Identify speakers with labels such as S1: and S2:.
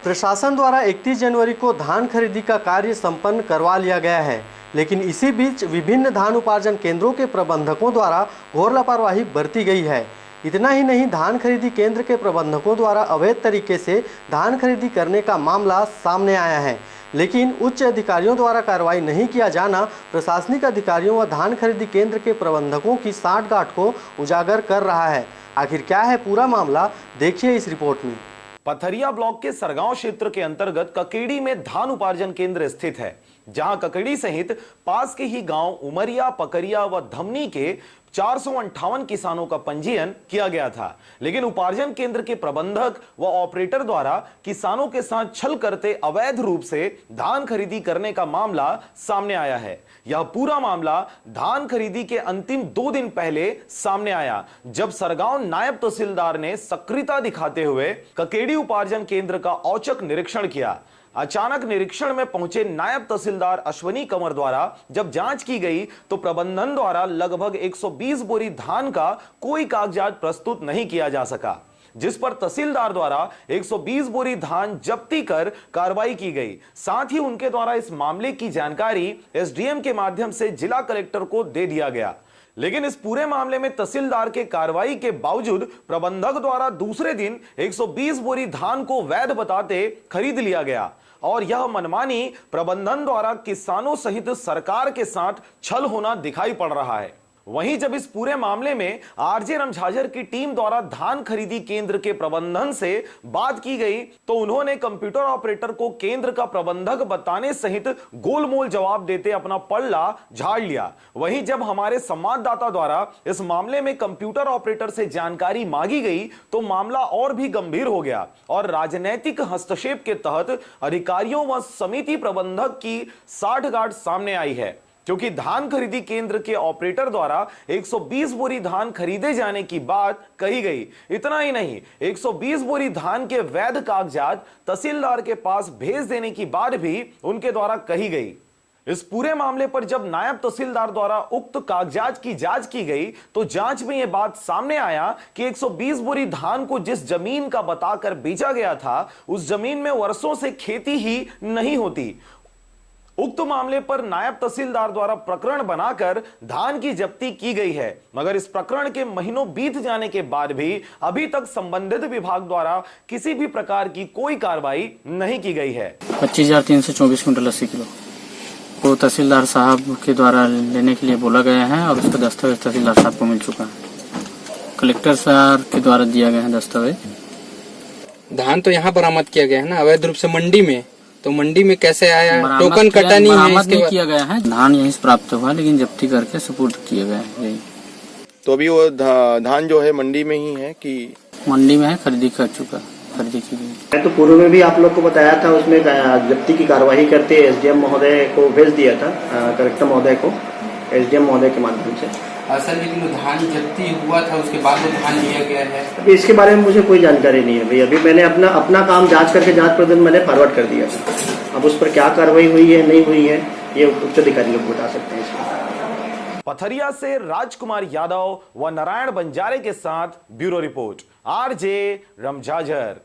S1: प्रशासन द्वारा 31 जनवरी को धान खरीदी का कार्य संपन्न करवा लिया गया है, लेकिन इसी बीच विभिन्न धान उपार्जन केंद्रों के प्रबंधकों द्वारा घोर लापरवाही बरती गई है। इतना ही नहीं, धान खरीदी केंद्र के प्रबंधकों द्वारा अवैध तरीके से धान खरीदी करने का मामला सामने आया है, लेकिन उच्च अधिकारियों द्वारा कार्रवाई नहीं किया जाना प्रशासनिक अधिकारियों व धान खरीदी केंद्र के प्रबंधकों की सांठगांठ को उजागर कर रहा है। आखिर क्या है पूरा मामला, देखिए इस रिपोर्ट में।
S2: पथरिया ब्लॉक के सरगांव क्षेत्र के अंतर्गत ककेड़ी में धान उपार्जन केंद्र स्थित है, जहां ककेड़ी सहित पास के ही गांव उमरिया, पकरिया व धमनी के 458 किसानों का पंजीयन किया गया था, लेकिन उपार्जन केंद्र के प्रबंधक व ऑपरेटर द्वारा किसानों के साथ छल करते अवैध रूप से धान खरीदी करने का मामला सामने आया है। यह पूरा मामला धान खरीदी के अंतिम 2 दिन पहले सामने आया, जब सरगांव नायब तहसीलदार ने सक्रियता दिखाते हुए ककेड़ी उपार्जन केंद्र का औचक निरीक्षण किया। अचानक निरीक्षण में पहुंचे नायब तहसीलदार अश्वनी कंवर द्वारा जब जांच की गई तो प्रबंधन द्वारा लगभग 120 बोरी धान का कोई कागजात प्रस्तुत नहीं किया जा सका, जिस पर तहसीलदार द्वारा 120 बोरी धान जब्ती कर कार्रवाई की गई। साथ ही उनके द्वारा इस मामले की जानकारी एसडीएम के माध्यम से जिला कलेक्टर को दे दिया गया, लेकिन इस पूरे मामले में तहसीलदार के कार्रवाई के बावजूद प्रबंधक द्वारा दूसरे दिन 120 बोरी धान को वैध बताते खरीद लिया गया और यह मनमानी प्रबंधन द्वारा किसानों सहित सरकार के साथ छल होना दिखाई पड़ रहा है। वहीं जब इस पूरे मामले में आरजे रमझाझर की टीम द्वारा धान खरीदी केंद्र के प्रबंधन से बात की गई तो उन्होंने कंप्यूटर ऑपरेटर को केंद्र का प्रबंधक बताने सहित गोलमोल जवाब देते अपना पल्ला झाड़ लिया। वहीं जब हमारे संवाददाता द्वारा इस मामले में कंप्यूटर ऑपरेटर से जानकारी मांगी गई तो मामला और भी गंभीर हो गया और राजनैतिक हस्तक्षेप के तहत अधिकारियों व समिति प्रबंधक की सांठगांठ सामने आई है, क्योंकि धान खरीदी केंद्र के ऑपरेटर द्वारा 120 बोरी धान खरीदे जाने की बात कही गई। इतना ही नहीं, 120 बोरी धान के वैध कागजात तहसीलदार के पास भेज देने की बात भी उनके द्वारा कही गई। इस पूरे मामले पर जब नायब तहसीलदार द्वारा उक्त कागजात की जांच की गई तो जांच में यह बात सामने आया कि 120 बोरी धान को जिस जमीन का बताकर बेचा गया था, उस जमीन में वर्षों से खेती ही नहीं होती। उक्त मामले पर नायब तहसीलदार द्वारा प्रकरण बनाकर धान की जब्ती की गई है, मगर इस प्रकरण के महीनों बीत जाने के बाद भी अभी तक संबंधित विभाग द्वारा किसी भी प्रकार की कोई कार्रवाई नहीं की गई है।
S3: 25,324 क्विंटल 80 किलो को तहसीलदार साहब के द्वारा लेने के लिए बोला गया है और उसका दस्तावेज तहसीलदार साहब को मिल चुका है। कलेक्टर साहब के द्वारा दिया गया है दस्तावेज।
S4: धान तो यहाँ बरामद किया गया है ना अवैध रूप से मंडी में, तो मंडी में कैसे आया? टोकन कटा नहीं है,
S3: इसके नहीं किया गया है। धान यहीं से प्राप्त हुआ, लेकिन जब्ती करके सुपुर्द किए गए हैं। यही
S5: तो अभी वो धान जो है मंडी में ही है कि
S3: मंडी में है, खरीदी कर चुका, खरीदी की गई।
S6: तो पूर्व में भी आप लोग को बताया था, उसमें जब्ती की कार्यवाही करते एसडीएम महोदय को भेज दिया था, कलेक्टर महोदय को एसडीएम महोदय के माध्यम से।
S4: सर लेकिन वो धान जब्ती हुआ था, उसके बाद वो धान लिया गया है।
S6: अभी इसके बारे में मुझे कोई जानकारी नहीं है भाई। अभी मैंने अपना काम जांच करके जांच प्रतिवेदन मैंने फॉरवर्ड कर दिया था। अब उस पर क्या कार्रवाई हुई है नहीं हुई है ये उच्च अधिकारी लोग बता सकते हैं इसमें।
S2: पथरिया से राजकुमार यादव व नारायण बंजारे के साथ ब्यूरो रिपोर्ट, आरजे रमझाझर।